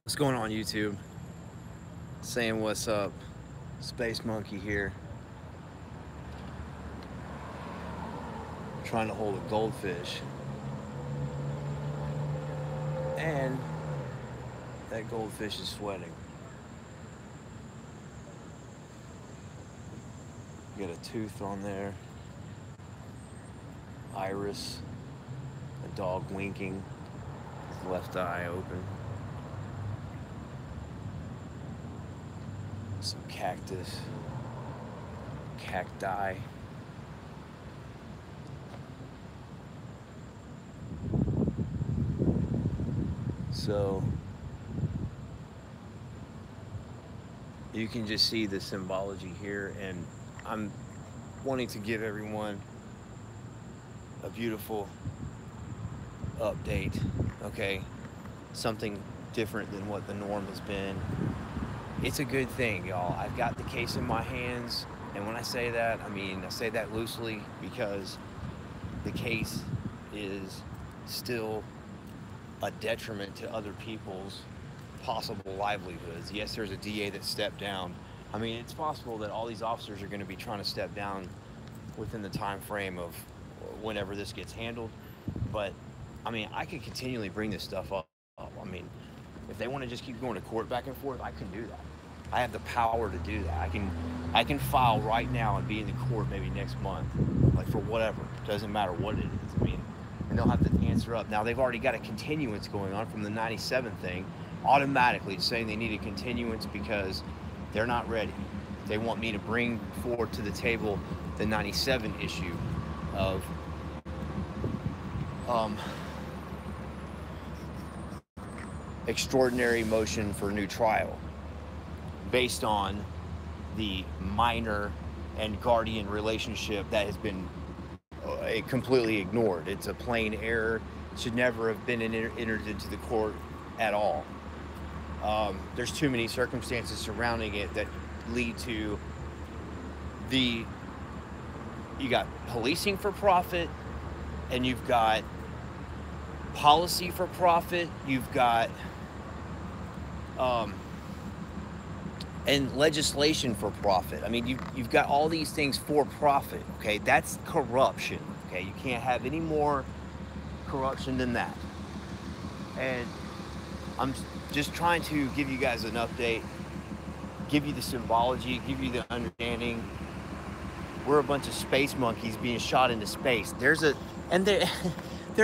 What's going on, YouTube? Saying what's up. Space Monkey here. Trying to hold a goldfish. And that goldfish is sweating. Got a tooth on there. Iris. A dog winking. His left eye open. Some cactus. Cacti. So you can just see the symbology here, and I'm wanting to give everyone a beautiful update, okay? Something different than what the norm has been. It's a good thing, y'all. I've got the case in my hands, and when I say that, I say that loosely because the case is still a detriment to other people's possible livelihoods. Yes, there's a DA that stepped down. It's possible that all these officers are going to be trying to step down within the time frame of whenever this gets handled. But I could continually bring this stuff up. If they want to just keep going to court back and forth, I can do that. I have the power to do that. I can file right now and be in the court maybe next month, like for whatever. Doesn't matter what it is. And they'll have to answer up. Now they've already got a continuance going on from the 97 thing, automatically saying they need a continuance because they're not ready. They want me to bring forward to the table the 97 issue of extraordinary motion for new trial based on the minor and guardian relationship that has been completely ignored. It's a plain error. It should never have been entered into the court at all. There's too many circumstances surrounding it that lead to you got policing for profit, and you've got policy for profit, you've got and legislation for profit. You've got all these things for profit, okay? That's corruption, okay? You can't have any more corruption than that. And I'm just trying to give you guys an update, give you the symbology, give you the understanding. We're a bunch of space monkeys being shot into space. There's the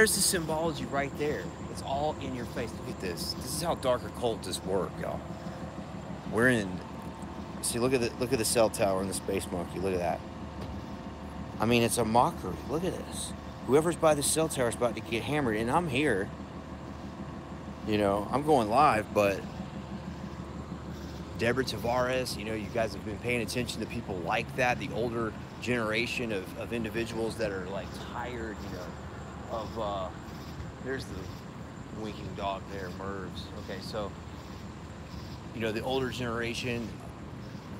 symbology right there. It's all in your face. Look at this. This is how dark occultists work, y'all. We're in. See, look at the cell tower and the space monkey. Look at that. It's a mockery. Look at this. Whoever's by the cell tower is about to get hammered, and I'm here. I'm going live, but Deborah Tavares, you guys have been paying attention to people like that, the older generation of individuals that are like tired, of there's the winking dog there, Mervs. Okay, so the older generation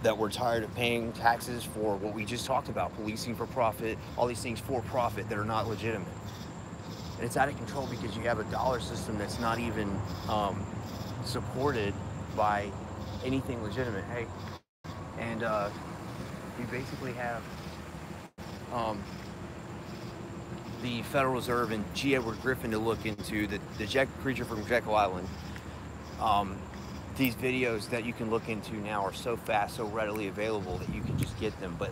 that we're tired of paying taxes for what we just talked about, policing for profit, all these things for profit that are not legitimate. And it's out of control because you have a dollar system that's not even supported by anything legitimate. Hey, and you basically have the Federal Reserve and G. Edward Griffin to look into, the creature from Jekyll Island. These videos that you can look into now are so fast, so readily available that you can just get them. But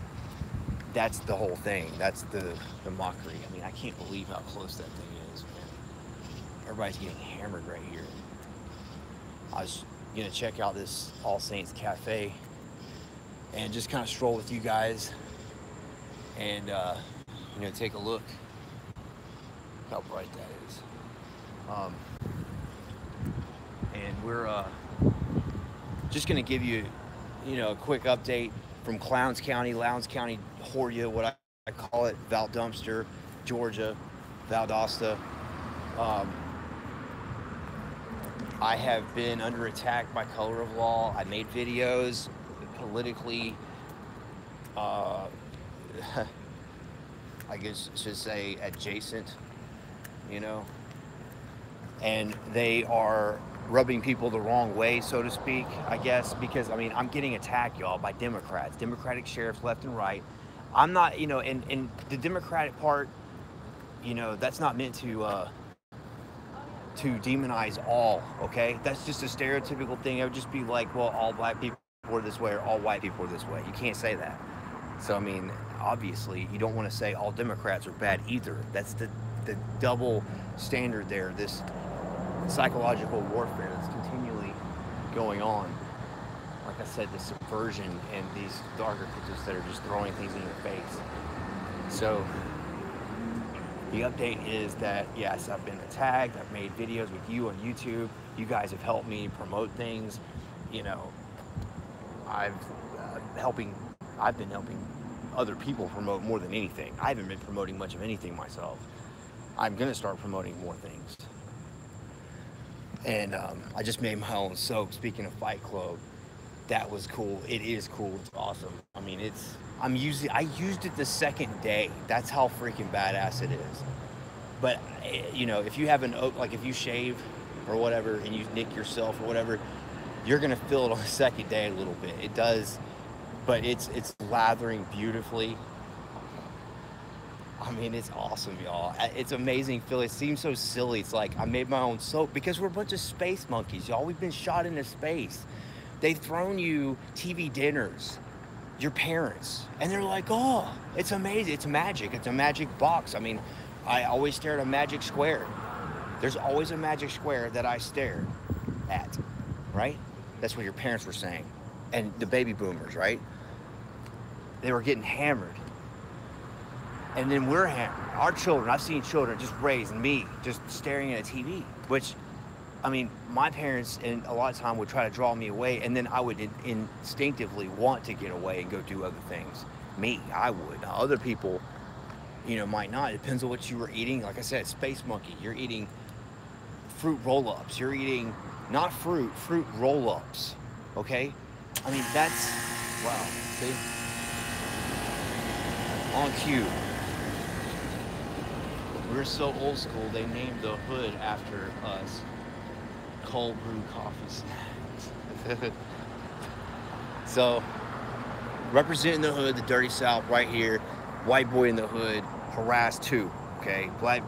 that's the whole thing. That's the mockery. I can't believe how close that thing is, man. Everybody's getting hammered right here. I was gonna check out this All Saints Cafe and just kind of stroll with you guys and take a look how bright that is. And we're just gonna give you a quick update from Lowndes County, Horia, what I call it, Valdosta, Georgia, Valdosta. I have been under attack by color of law. I made videos politically, I guess I should say adjacent, and they are rubbing people the wrong way, so to speak, I guess, because I mean, I'm getting attacked, y'all, by Democrats, Democratic sheriffs left and right. I'm not, you know, and the Democratic part, you know, that's not meant to demonize all, okay? That's just a stereotypical thing. It would just be like, well, all black people are this way or all white people are this way. You can't say that. So, I mean, obviously, you don't want to say all Democrats are bad either. That's the double standard there, this psychological warfare that's continually going on. Like I said, the subversion and these darker cultures that are just throwing things in your face. So, the update is that, yes, I've been attacked. I've made videos with you on YouTube. You guys have helped me promote things. You know, I've been helping other people promote more than anything. I haven't been promoting much of anything myself. I'm gonna start promoting more things. And I just made my own soap. Speaking of Fight Club, that was cool. It is cool. It's awesome. I mean, I used it the second day. That's how freaking badass it is. But you know, if you have like if you shave or whatever and you nick yourself or whatever, you're gonna feel it on the second day a little bit. It does, but it's lathering beautifully. I mean, it's awesome, y'all. It's amazing feel. It seems so silly. It's like I made my own soap because we're a bunch of space monkeys, y'all. We've been shot into space. They've thrown you TV dinners, your parents, and they're like, oh, it's amazing. It's magic. It's a magic box. I mean, I always stare at a magic square. There's always a magic square that I stare at, right? That's what your parents were saying. And the baby boomers, right? They were getting hammered. And then we're hammered. Our children, I've seen children just raised, and me just staring at a TV, which, I mean, my parents, and a lot of time would try to draw me away, and then I would instinctively want to get away and go do other things. Me, I would. Now, other people, you know, might not. It depends on what you were eating. Like I said, space monkey. You're eating fruit roll-ups. You're eating, not fruit roll-ups. Okay? I mean, that's, wow, see? On cue. We're so old school, they named the hood after us. Cold brew coffee snacks. So, representing the hood, the dirty South right here. White boy in the hood, harassed too, okay? Black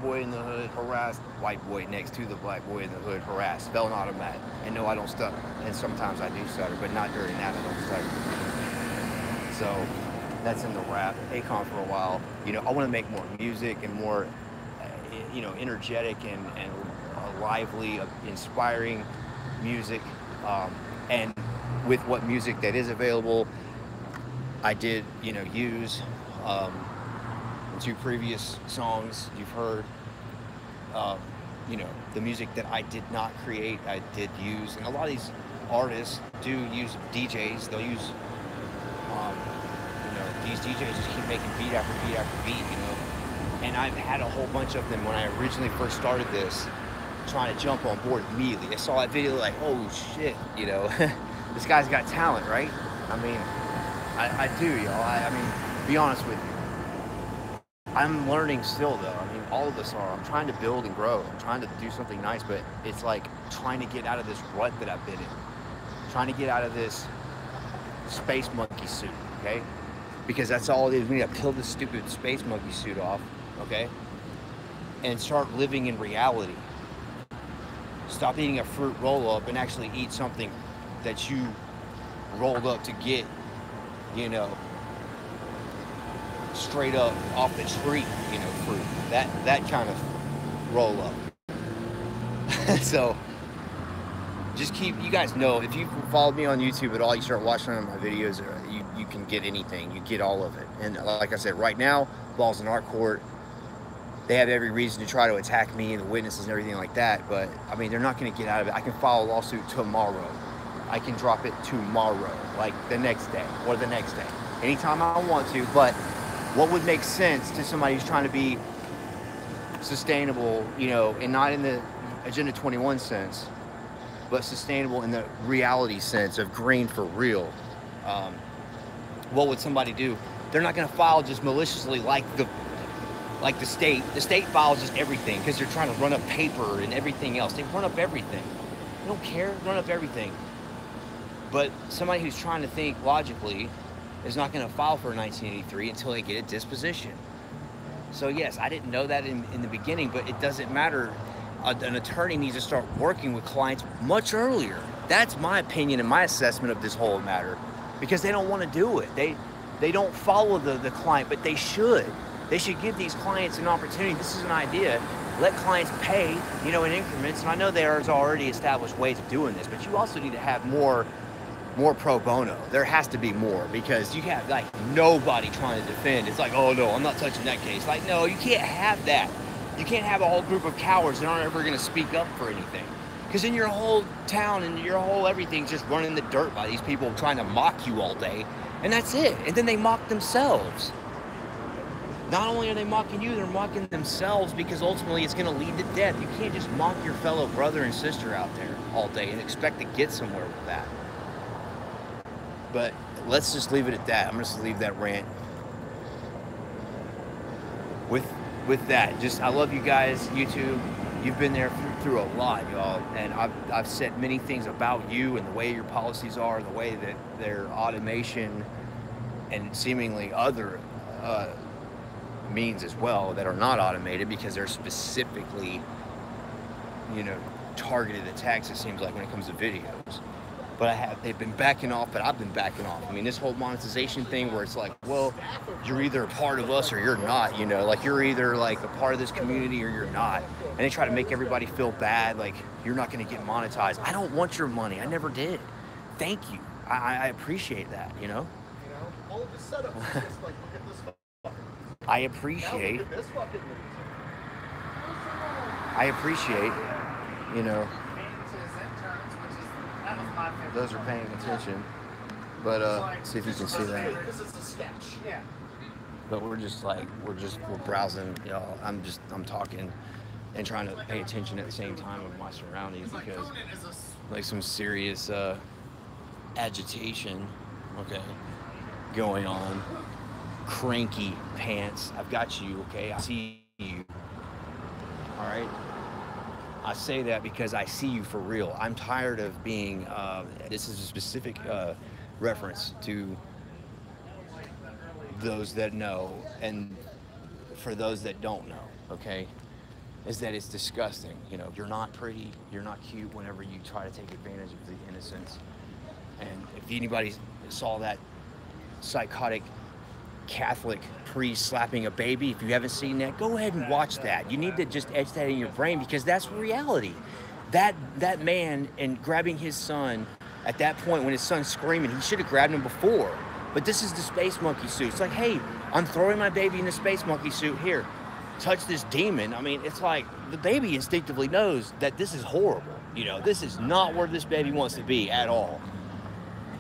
boy in the hood, harassed. White boy next to the black boy in the hood, harassed. Spelling automatic. And no, I don't stutter. And sometimes I do stutter, but not during that, I don't stutter. So, that's in the rap. Akon for a while. You know, I want to make more music and more, you know, energetic and lively, inspiring music. And with what music that is available, I did, you know, use two previous songs you've heard. You know, the music that I did not create, I did use. And a lot of these artists do use DJs. They'll use these DJs just keep making beat after beat after beat, you know. And I've had a whole bunch of them when I originally first started this, trying to jump on board immediately. I saw that video like, oh shit, you know, this guy's got talent, right? I mean, I do, y'all. I mean, be honest with you. I'm learning still, though. I mean, all of us are. I'm trying to build and grow. I'm trying to do something nice, but it's like trying to get out of this rut that I've been in. Trying to get out of this space monkey suit, okay? Because that's all it is. We need to peel this stupid space monkey suit off, okay? And start living in reality. Stop eating a fruit roll-up and actually eat something that you rolled up to get, you know, straight up off the tree, you know, fruit. That kind of roll-up. So, just keep, you guys know, if you followed me on YouTube at all, you start watching one of my videos, you can get anything. You get all of it. And like I said, right now, ball's in our court. They have every reason to try to attack me and the witnesses and everything like that. But, I mean, they're not going to get out of it. I can file a lawsuit tomorrow. I can drop it tomorrow, like the next day or the next day. Anytime I want to. But what would make sense to somebody who's trying to be sustainable, you know, and not in the Agenda 21 sense, but sustainable in the reality sense of green for real. What would somebody do? They're not going to file just maliciously like the state. The state files just everything because they're trying to run up paper and everything else. They run up everything. They don't care, run up everything. But somebody who's trying to think logically is not going to file for a 1983 until they get a disposition. So yes, I didn't know that in the beginning, but it doesn't matter. An attorney needs to start working with clients much earlier. That's my opinion and my assessment of this whole matter, because they don't want to do it. They don't follow the client, but they should. They should give these clients an opportunity. This is an idea. Let clients pay, you know, in increments. And I know there's already established ways of doing this, but you also need to have more pro bono. There has to be more, because you have like nobody trying to defend. It's like, oh no, I'm not touching that case. Like, no, you can't have that. You can't have a whole group of cowards that aren't ever going to speak up for anything. Because in your whole town and your whole everything's just running the dirt by these people trying to mock you all day. And that's it. And then they mock themselves. Not only are they mocking you, they're mocking themselves, because ultimately it's going to lead to death. You can't just mock your fellow brother and sister out there all day and expect to get somewhere with that. But let's just leave it at that. I'm just going to leave that rant with that. Just, I love you guys, YouTube. You've been there through a lot, y'all. And I've said many things about you and the way your policies are, the way that their automation and seemingly other means as well that are not automated, because they're specifically, you know, targeted attacks, it seems like, when it comes to videos. But they've been backing off, but I've been backing off. I mean, this whole monetization thing where it's like, well, you're either a part of us or you're not, you know, like you're either like a part of this community or you're not. And they try to make everybody feel bad, like you're not going to get monetized. I don't want your money. I never did. Thank you. I appreciate that, you know? All of the setup is just like, look at this fucking. I appreciate, you know, those are paying attention. But see if you can see that. But we're browsing, y'all. I'm talking and trying to pay attention at the same time of my surroundings, because like some serious agitation, okay, going on. Cranky pants. I've got you, okay? I see you. All right? I say that because I see you for real. I'm tired of being, this is a specific reference to those that know, and for those that don't know, okay? Is that it's disgusting. You know, you're not pretty, you're not cute whenever you try to take advantage of the innocence. And if anybody saw that psychotic Catholic priest slapping a baby, if you haven't seen that, go ahead and watch that. You need to just etch that in your brain, because that's reality. That man, and grabbing his son at that point when his son's screaming, he should have grabbed him before. But this is the space monkey suit. It's like, hey, I'm throwing my baby in the space monkey suit. Here, touch this demon. I mean, it's like the baby instinctively knows that this is horrible. You know, this is not where this baby wants to be at all.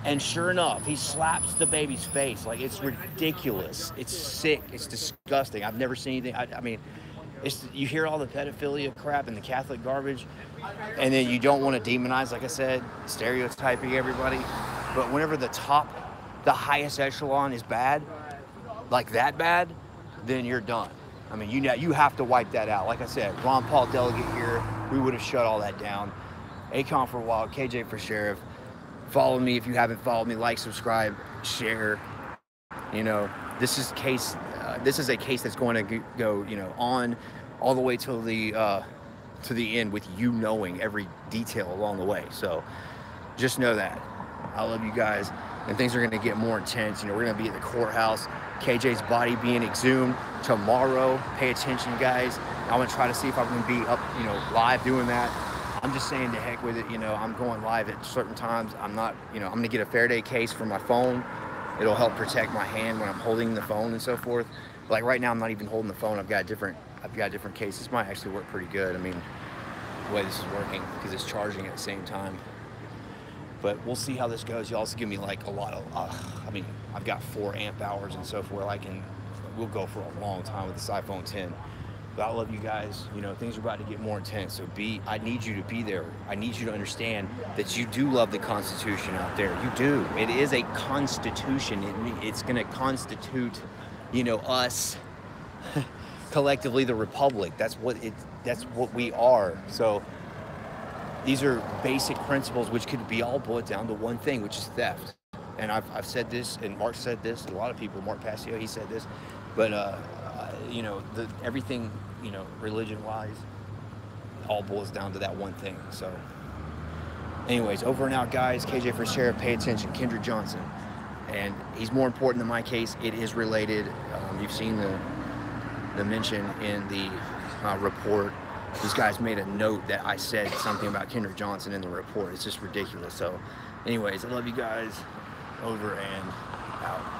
And sure enough, he slaps the baby's face. Like, it's ridiculous. It's sick. It's disgusting. I've never seen anything. I mean, you hear all the pedophilia crap and the Catholic garbage, and then you don't want to demonize, like I said, stereotyping everybody. But whenever the highest echelon is bad, like that bad, then you're done. I mean, you have to wipe that out. Like I said, Ron Paul delegate here, we would have shut all that down. Akon for a while, KJ for sheriff. Follow me if you haven't followed me. Like, subscribe, share. You know, this is a case that's going to go, you know, on all the way till the to the end, with you knowing every detail along the way. So just know that. I love you guys, and things are going to get more intense. You know, we're going to be at the courthouse. KJ's body being exhumed tomorrow. Pay attention, guys. I'm going to try to see if I can be up, you know, live doing that. I'm just saying, to heck with it. You know, I'm going live at certain times. I'm not, you know, I'm going to get a Faraday case for my phone. It'll help protect my hand when I'm holding the phone and so forth. Like right now, I'm not even holding the phone. I've got different cases. This might actually work pretty good. I mean, the way this is working, because it's charging at the same time. But we'll see how this goes. Y'all also give me like a lot of, I mean, I've got 4 amp hours and so forth. We'll go for a long time with this iPhone 10. But I love you guys. You know, things are about to get more intense. So I need you to be there. I need you to understand that you do love the Constitution out there. You do. It is a constitution. It's going to constitute, you know, us collectively, the Republic. That's what we are. So these are basic principles which could be all boiled down to one thing, which is theft. And I've said this, and Mark said this, a lot of people, Mark Passio, he said this, but you know, everything, you know, religion-wise, all boils down to that one thing. So anyways, over and out, guys. KJ for Sheriff, pay attention. Kendrick Johnson, and he's more important than my case. It is related. You've seen the mention in the report. These guys made a note that I said something about Kendrick Johnson in the report. It's just ridiculous. So anyways, I love you guys. Over and out.